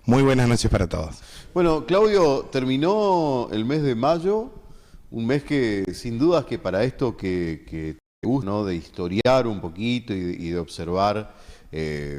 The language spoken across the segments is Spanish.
Muy buenas noches para todos. Bueno, Claudio, terminó el mes de mayo, un mes que sin dudas que para esto que te gusta, ¿no? De historiar un poquito y de observar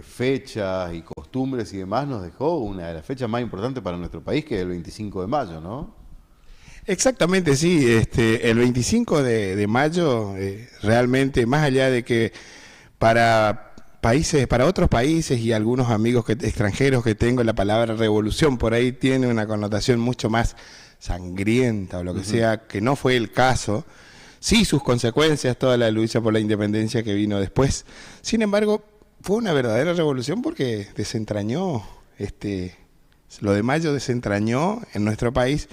fechas y costumbres y demás, nos dejó una de las fechas más importantes para nuestro país, que es el 25 de mayo, ¿no? Exactamente, sí. El 25 de mayo, realmente, más allá de que para para otros países y algunos amigos extranjeros que tengo, la palabra revolución por ahí tiene una connotación mucho más sangrienta o lo que sea, que no fue el caso. Sí, sus consecuencias, toda la lucha por la independencia que vino después. Sin embargo, fue una verdadera revolución porque desentrañó, lo de mayo desentrañó en nuestro país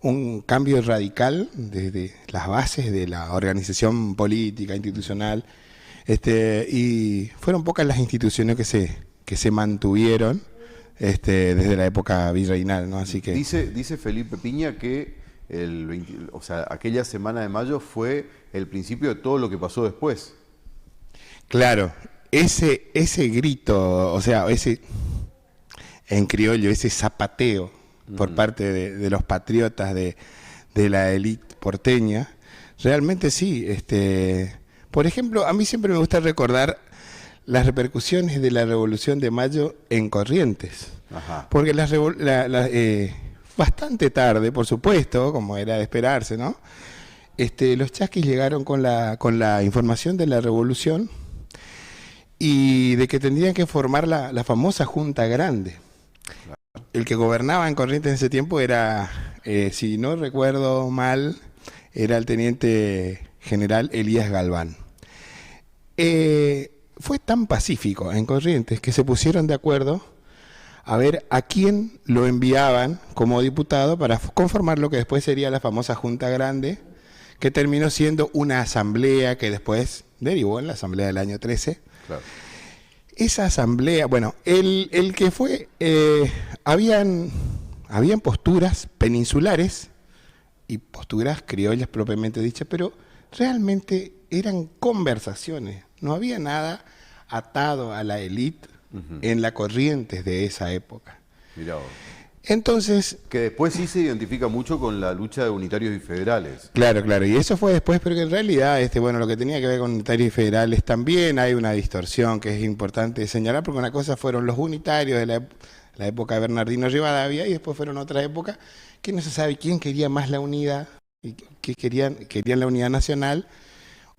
un cambio radical desde las bases de la organización política, institucional, y fueron pocas las instituciones que se mantuvieron desde la época virreinal, ¿no? Así que dice Felipe Piña que aquella semana de mayo fue el principio de todo lo que pasó después. Claro, ese grito, o sea, en criollo, ese zapateo por parte de los patriotas de la élite porteña, realmente sí. Por ejemplo, a mí siempre me gusta recordar las repercusiones de la Revolución de Mayo en Corrientes. Ajá. Porque bastante tarde, por supuesto, como era de esperarse, ¿no? Los chaquis llegaron con la información de la revolución y de que tendrían que formar la famosa Junta Grande. El que gobernaba en Corrientes en ese tiempo era, si no recuerdo mal, era el teniente general Elías Galván. Fue tan pacífico en Corrientes que se pusieron de acuerdo a ver a quién lo enviaban como diputado para conformar lo que después sería la famosa Junta Grande, que terminó siendo una asamblea que después derivó en la asamblea del año 13. Claro. Esa asamblea, bueno, el que fue, habían posturas peninsulares y posturas criollas propiamente dichas, pero realmente eran conversaciones, no había nada atado a la élite en la Corrientes de esa época. Mirá vos. Entonces, que después sí se identifica mucho con la lucha de unitarios y federales. Claro, y eso fue después, pero que en realidad, bueno, lo que tenía que ver con unitarios y federales también hay una distorsión que es importante señalar, porque una cosa fueron los unitarios de la época de Bernardino Rivadavia y después fueron otra época que no se sabe quién quería más la unidad, y que querían la unidad nacional,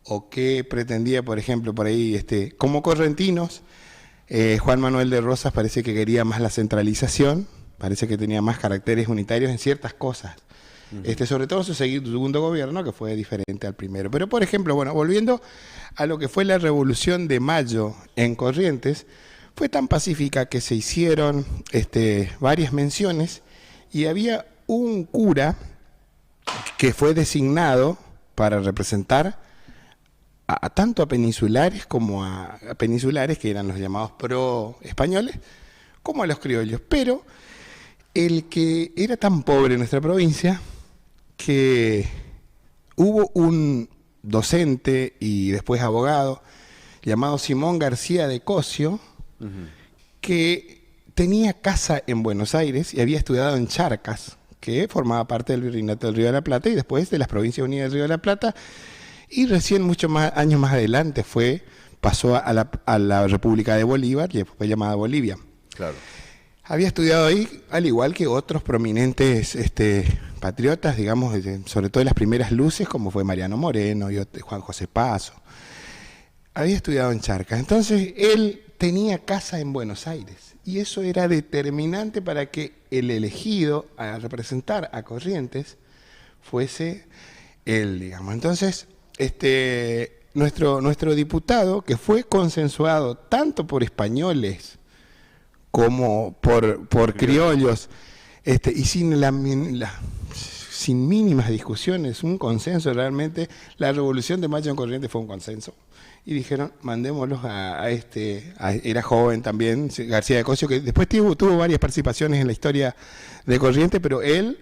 o qué pretendía, por ejemplo, por ahí, como correntinos, Juan Manuel de Rosas parece que quería más la centralización, parece que tenía más caracteres unitarios en ciertas cosas, sobre todo su segundo gobierno, que fue diferente al primero. Pero, por ejemplo, bueno, volviendo a lo que fue la Revolución de Mayo en Corrientes, fue tan pacífica que se hicieron varias menciones y había un cura que fue designado para representar tanto a peninsulares como a peninsulares, que eran los llamados pro-españoles, como a los criollos. Pero el que era tan pobre en nuestra provincia que hubo un docente y después abogado llamado Simón García de Cosio, que tenía casa en Buenos Aires y había estudiado en Charcas, que formaba parte del Virreinato del Río de la Plata y después de las Provincias Unidas del Río de la Plata, y recién muchos años más adelante pasó a la República de Bolívar y fue llamada Bolivia. Claro. Había estudiado ahí, al igual que otros prominentes patriotas, digamos, sobre todo en las primeras luces, como fue Mariano Moreno y Juan José Paso. Había estudiado en Charcas. Entonces, él tenía casa en Buenos Aires. Y eso era determinante para que el elegido a representar a Corrientes fuese él, digamos. Entonces, nuestro diputado, que fue consensuado tanto por españoles como por criollos, y sin mínimas discusiones, un consenso realmente. La Revolución de Mayo en Corrientes fue un consenso. Y dijeron, mandémoslos era joven también, García de Cosio, que después tuvo varias participaciones en la historia de Corrientes, pero él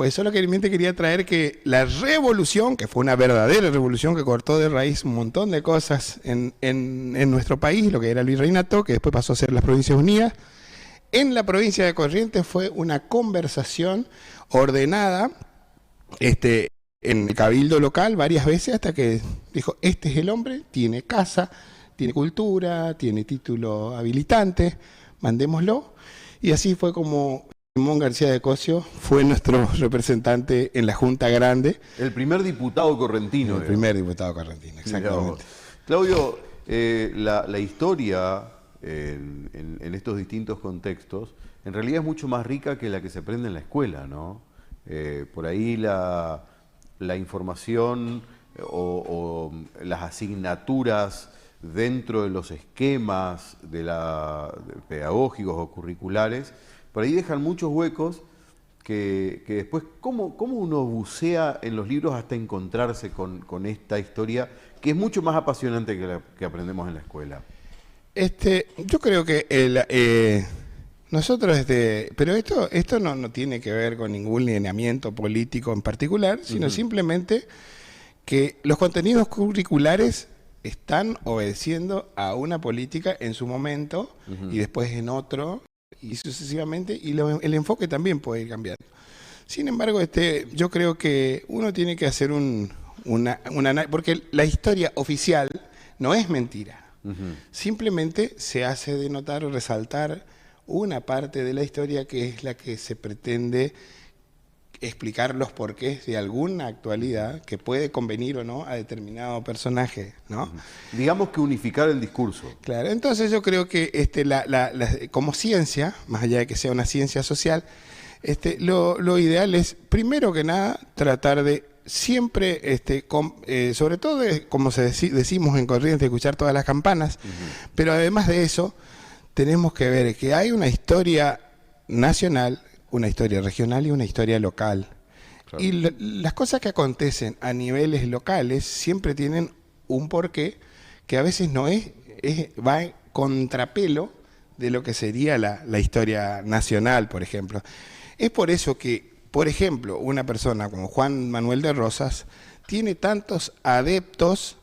solamente quería traer que la revolución, que fue una verdadera revolución que cortó de raíz un montón de cosas en nuestro país, lo que era el virreinato, que después pasó a ser las Provincias Unidas, en la provincia de Corrientes fue una conversación ordenada en el cabildo local varias veces hasta que dijo, este es el hombre, tiene casa, tiene cultura, tiene título habilitante, mandémoslo. Y así fue como Simón García de Cosio fue nuestro representante en la Junta Grande. El primer diputado correntino. El primer diputado correntino, exactamente. Claudio, la historia en estos distintos contextos en realidad es mucho más rica que la que se aprende en la escuela, ¿no? Por ahí la información o las asignaturas dentro de los esquemas pedagógicos o curriculares, por ahí dejan muchos huecos que después, ¿cómo uno bucea en los libros hasta encontrarse con esta historia que es mucho más apasionante que la que aprendemos en la escuela? Yo creo que nosotros, pero esto no tiene que ver con ningún lineamiento político en particular, sino simplemente que los contenidos curriculares están obedeciendo a una política en su momento y después en otro y sucesivamente, y el enfoque también puede ir cambiando. Sin embargo, yo creo que uno tiene que hacer porque la historia oficial no es mentira. Simplemente se hace denotar o resaltar una parte de la historia que es la que se pretende explicar los porqués de alguna actualidad que puede convenir o no a determinado personaje, ¿no? Digamos que unificar el discurso. Claro, entonces yo creo que como ciencia, más allá de que sea una ciencia social, lo ideal es, primero que nada, tratar de siempre, sobre todo, como decimos en Corrientes, escuchar todas las campanas, pero además de eso, tenemos que ver que hay una historia nacional, una historia regional y una historia local. Claro. Y las cosas que acontecen a niveles locales siempre tienen un porqué que a veces va en contrapelo de lo que sería la historia nacional, por ejemplo. Es por eso que, por ejemplo, una persona como Juan Manuel de Rosas tiene tantos adeptos,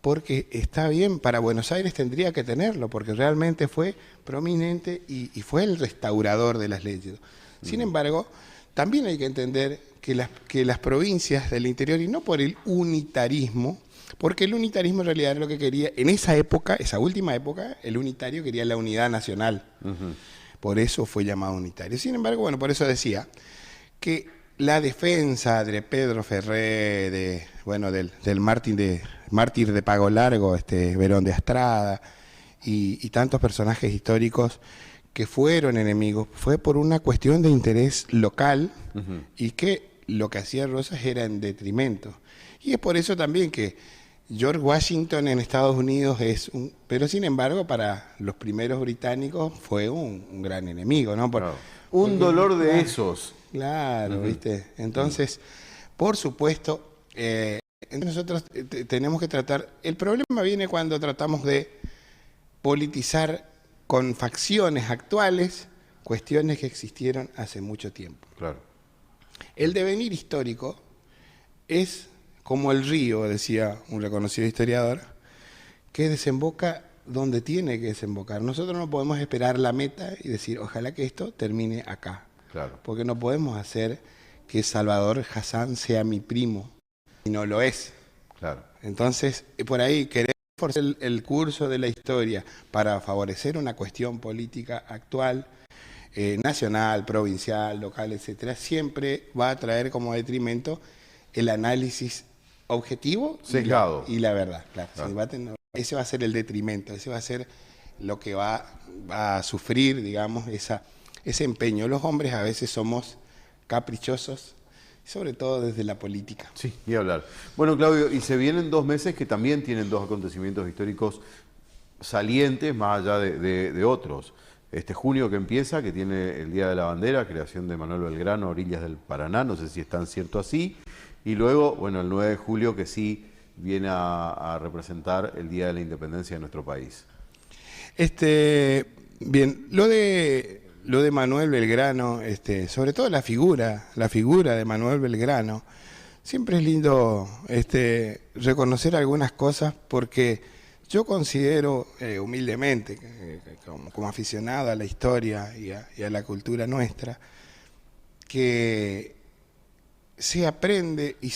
porque está bien, para Buenos Aires tendría que tenerlo, porque realmente fue prominente y fue el restaurador de las leyes. Sin embargo, también hay que entender que las provincias del interior, y no por el unitarismo, porque el unitarismo en realidad era lo que quería, en esa época, esa última época, el unitario quería la unidad nacional. Por eso fue llamado unitario. Sin embargo, bueno, por eso decía que la defensa de Pedro Ferré, del mártir de Pago Largo, Verón de Astrada, y tantos personajes históricos que fueron enemigos, fue por una cuestión de interés local y que lo que hacía Rosas era en detrimento. Y es por eso también que George Washington en Estados Unidos pero sin embargo para los primeros británicos fue un gran enemigo, ¿no? Un dolor de esos. Claro, ¿viste? Entonces, por supuesto, nosotros tenemos que tratar, el problema viene cuando tratamos de politizar con facciones actuales cuestiones que existieron hace mucho tiempo. Claro. El devenir histórico es como el río, decía un reconocido historiador, que desemboca donde tiene que desembocar. Nosotros no podemos esperar la meta y decir, ojalá que esto termine acá. Claro. Porque no podemos hacer que Salvador Hassan sea mi primo, y no lo es. Claro. Entonces, por ahí, querer forzar el curso de la historia para favorecer una cuestión política actual, nacional, provincial, local, etcétera, siempre va a traer como detrimento el análisis objetivo y la verdad. Claro. Sí, ese va a ser el detrimento, ese va a ser lo que va a sufrir, digamos, ese empeño. Los hombres a veces somos caprichosos, sobre todo desde la política. Sí, y hablar. Bueno, Claudio, y se vienen 2 meses que también tienen 2 acontecimientos históricos salientes, más allá de otros. Este junio que empieza, que tiene el Día de la Bandera, creación de Manuel Belgrano a orillas del Paraná, no sé si es tan cierto así. Y luego, bueno, el 9 de julio, que sí viene a representar el Día de la Independencia de nuestro país. Bien, lo de Manuel Belgrano, sobre todo la figura de Manuel Belgrano, siempre es lindo reconocer algunas cosas porque Yo considero humildemente, como aficionado a la historia y a la cultura nuestra, que se aprende y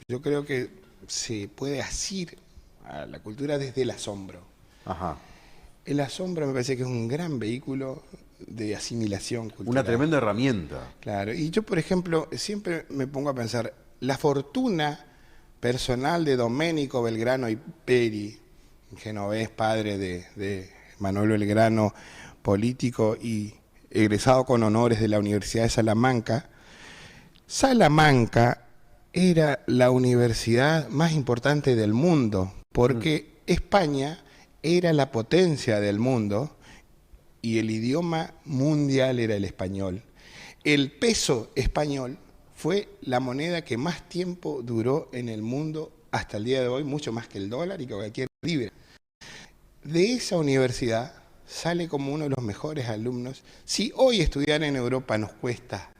yo creo que se puede asir a la cultura desde el asombro. Ajá. El asombro me parece que es un gran vehículo de asimilación cultural. Una tremenda herramienta. Claro, y yo, por ejemplo, siempre me pongo a pensar, la fortuna personal de Domenico Belgrano y Peri, genovés, padre de Manuel Belgrano, político y egresado con honores de la Universidad de Salamanca. Salamanca era la universidad más importante del mundo, porque España era la potencia del mundo y el idioma mundial era el español. El peso español fue la moneda que más tiempo duró en el mundo hasta el día de hoy, mucho más que el dólar y que cualquier libra. De esa universidad sale como uno de los mejores alumnos. Si hoy estudiar en Europa nos cuesta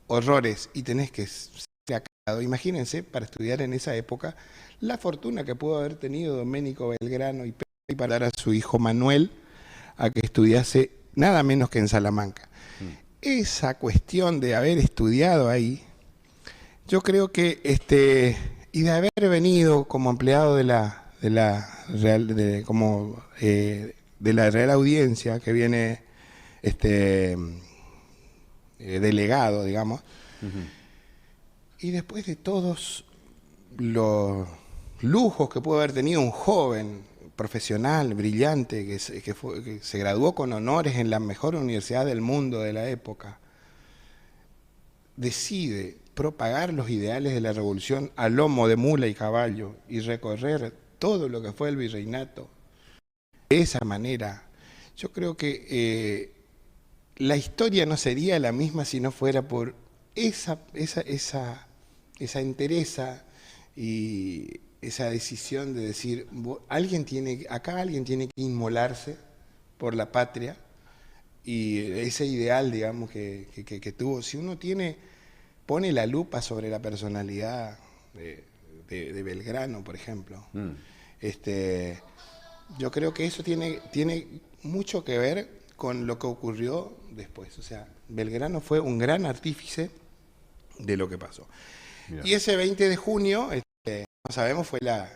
horrores y tenés que ser acabado, imagínense para estudiar en esa época la fortuna que pudo haber tenido Domenico Belgrano y para dar a su hijo Manuel a que estudiase nada menos que en Salamanca. Esa cuestión de haber estudiado ahí, yo creo que y de haber venido como empleado de la Real Audiencia, que viene delegado, digamos, y después de todos los lujos que pudo haber tenido un joven profesional, brillante, que se graduó con honores en la mejor universidad del mundo de la época, decide propagar los ideales de la revolución a lomo de mula y caballo y recorrer todo lo que fue el virreinato de esa manera. Yo creo que la historia no sería la misma si no fuera por esa entereza y esa decisión de decir, alguien tiene que inmolarse por la patria, y ese ideal, digamos, que tuvo. Si uno pone la lupa sobre la personalidad de Belgrano, por ejemplo, yo creo que eso tiene mucho que ver con lo que ocurrió después. O sea, Belgrano fue un gran artífice de lo que pasó. Mirá. Y ese 20 de junio, como sabemos, fue la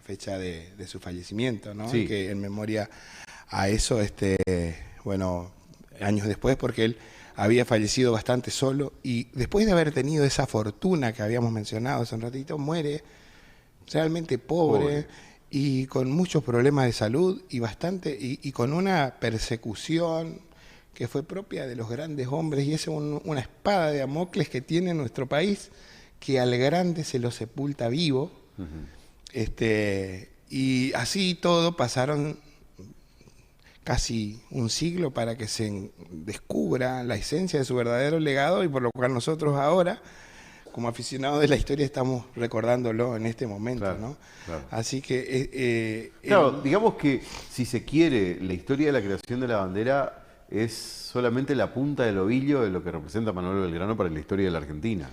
fecha de su fallecimiento, ¿no? Sí. Que en memoria a eso, bueno, años después, porque él había fallecido bastante solo, y después de haber tenido esa fortuna que habíamos mencionado hace un ratito, muere realmente pobre. Y con muchos problemas de salud y con una persecución que fue propia de los grandes hombres, y es una espada de Damocles que tiene nuestro país, que al grande se lo sepulta vivo. Y así todo pasaron casi un siglo para que se descubra la esencia de su verdadero legado, y por lo cual nosotros ahora, como aficionados de la historia, estamos recordándolo en este momento, claro, ¿no? Claro. Así que... claro, digamos que, si se quiere, la historia de la creación de la bandera es solamente la punta del ovillo de lo que representa Manuel Belgrano para la historia de la Argentina.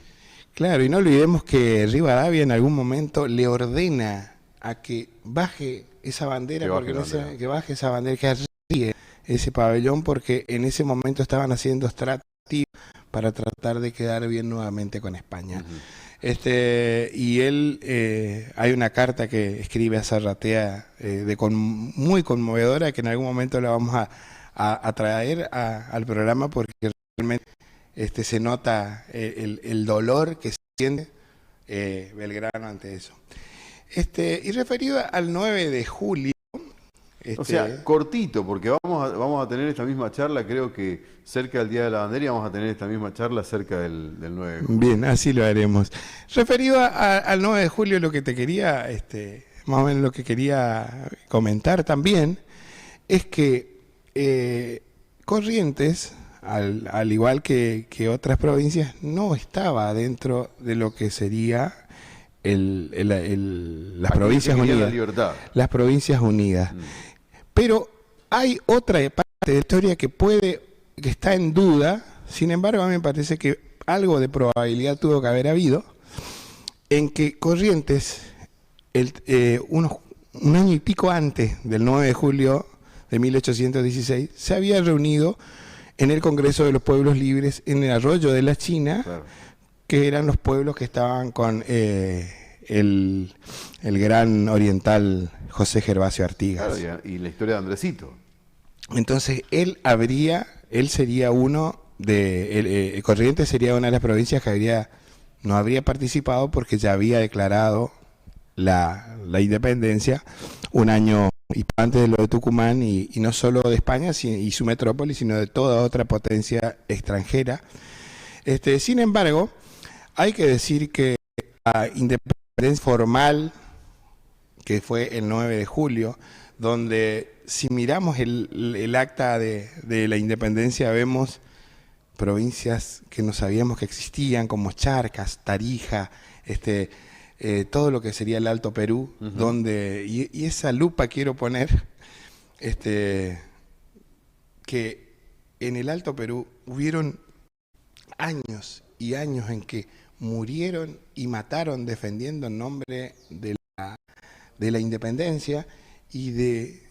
Claro, y no olvidemos que Rivadavia en algún momento le ordena a que baje esa bandera, que baje esa bandera, que arríe ese pabellón, porque en ese momento estaban haciendo estratos para tratar de quedar bien nuevamente con España. Y él, hay una carta que escribe a Zarratea muy conmovedora, que en algún momento la vamos a traer al programa, porque realmente se nota el dolor que siente Belgrano ante eso. Y referido al 9 de julio... o sea, cortito, porque vamos a tener esta misma charla, creo que cerca del Día de la Bandera, y vamos a tener esta misma charla cerca del 9 de julio. Bien, así lo haremos. Referido al 9 de julio, lo que te quería, más o menos lo que quería comentar también, es que Corrientes, al igual que otras provincias, no estaba dentro de lo que sería las Provincias Unidas. Las Provincias Unidas. Pero hay otra parte de la historia que está en duda. Sin embargo, a mí me parece que algo de probabilidad tuvo que haber habido, en que Corrientes, unos un año y pico antes del 9 de julio de 1816, se había reunido en el Congreso de los Pueblos Libres en el Arroyo de la China, claro, que eran los pueblos que estaban con el gran oriental José Gervasio Artigas. Claro, y la historia de Andresito. Entonces él sería uno de, Corrientes sería una de las provincias que no habría participado porque ya había declarado la independencia un año y antes de lo de Tucumán, y no solo de España y su metrópoli, sino de toda otra potencia extranjera. Sin embargo, hay que decir que la independencia formal, que fue el 9 de julio, donde si miramos el acta de la independencia, vemos provincias que no sabíamos que existían, como Charcas, Tarija, todo lo que sería el Alto Perú, donde, y esa lupa quiero poner, que en el Alto Perú hubieron años y años en que murieron y mataron defendiendo el nombre de la independencia, y de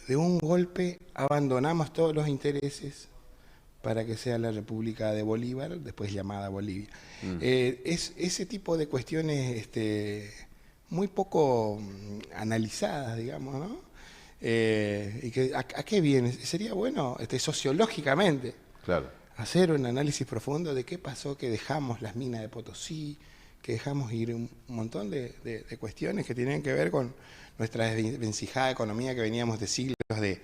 un golpe abandonamos todos los intereses para que sea la República de Bolívar, después llamada Bolivia. Es ese tipo de cuestiones muy poco analizadas, digamos, ¿no? Y que, ¿a qué viene? Sería bueno sociológicamente, claro, hacer un análisis profundo de qué pasó, que dejamos las minas de Potosí, que dejamos ir un montón de cuestiones que tienen que ver con nuestra desvencijada economía, que veníamos de siglos de...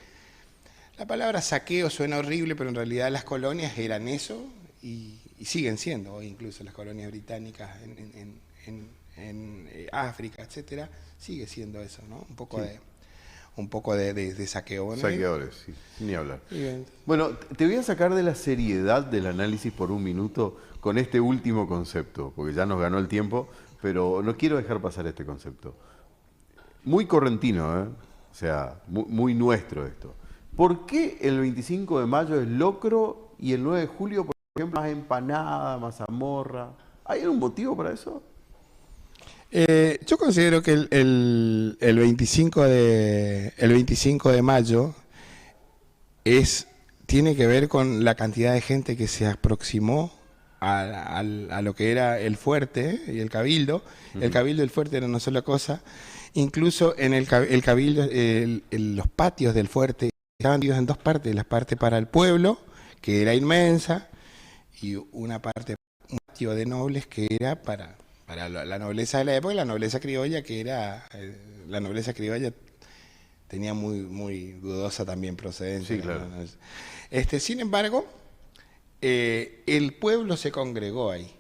La palabra saqueo suena horrible, pero en realidad las colonias eran eso y siguen siendo hoy, incluso las colonias británicas en África, etcétera, sigue siendo eso, ¿no? Un poco de saqueo. Bueno, saqueadores, sí, ni hablar. Bueno, te voy a sacar de la seriedad del análisis por un minuto con este último concepto, porque ya nos ganó el tiempo, pero no quiero dejar pasar este concepto. Muy correntino, ¿eh? O sea, muy nuestro esto. ¿Por qué el 25 de mayo es locro y el 9 de julio, por ejemplo, más empanada, mazamorra? ¿Hay algún motivo para eso? Yo considero que el 25 de mayo tiene que ver con la cantidad de gente que se aproximó a lo que era el fuerte y el cabildo. El cabildo y el fuerte eran una sola cosa. Incluso en el cabildo, los patios del fuerte estaban divididos en dos partes: la parte para el pueblo, que era inmensa, y una parte, un patio de nobles, que era para la nobleza de la época, y la nobleza criolla, que era, la nobleza criolla tenía muy dudosa también procedencia. Sí, claro. Sin embargo, el pueblo se congregó ahí.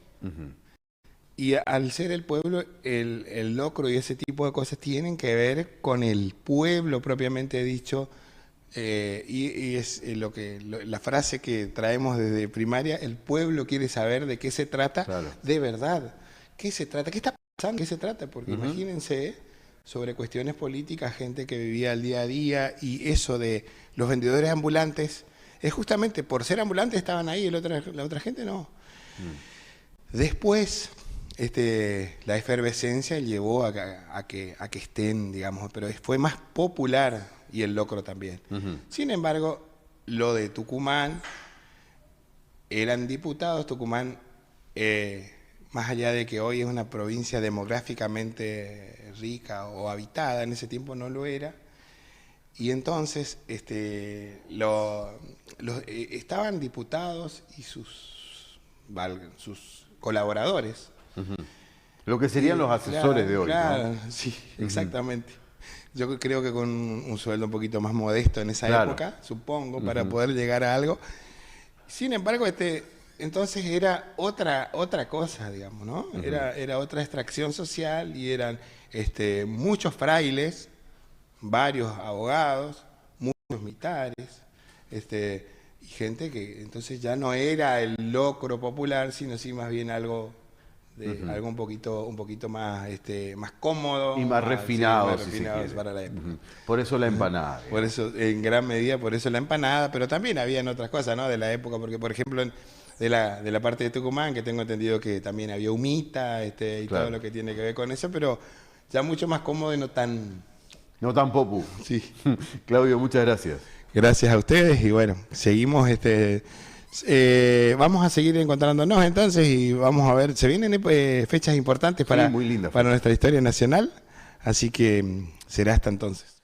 Y al ser el pueblo, el locro y ese tipo de cosas tienen que ver con el pueblo propiamente dicho. Y es la frase que traemos desde primaria: el pueblo quiere saber de qué se trata, claro, de verdad. ¿Qué se trata? ¿Qué está pasando? ¿Qué se trata? Porque imagínense, sobre cuestiones políticas, gente que vivía el día a día, y eso de los vendedores ambulantes, es justamente por ser ambulantes estaban ahí, la otra gente no. Después, la efervescencia llevó a que estén, digamos, pero fue más popular, y el locro también. Sin embargo, lo de Tucumán, eran diputados. Tucumán, más allá de que hoy es una provincia demográficamente rica o habitada, en ese tiempo no lo era. Y entonces estaban diputados y sus colaboradores. Lo que serían los asesores de hoy. Claro, ¿no? Sí, exactamente. Yo creo que con un sueldo un poquito más modesto en esa época, supongo, para poder llegar a algo. Sin embargo, entonces era otra cosa, digamos, ¿no? Era otra extracción social, y eran muchos frailes, varios abogados, muchos militares, y gente que entonces ya no era el locro popular, sino sí más bien algo un poquito más más cómodo y más refinado, sí, más refinado para la época. Por eso la empanada. Por eso, en gran medida, por eso la empanada, pero también habían otras cosas, ¿no?, de la época, porque por ejemplo de la parte de Tucumán, que tengo entendido que también había humita, y claro, todo lo que tiene que ver con eso, pero ya mucho más cómodo y no tan No tan popu. Sí. Claudio, muchas gracias. Gracias a ustedes y bueno, seguimos vamos a seguir encontrándonos entonces y vamos a ver, se vienen fechas importantes Sí, muy linda para fecha. nuestra historia nacional, así que será hasta entonces.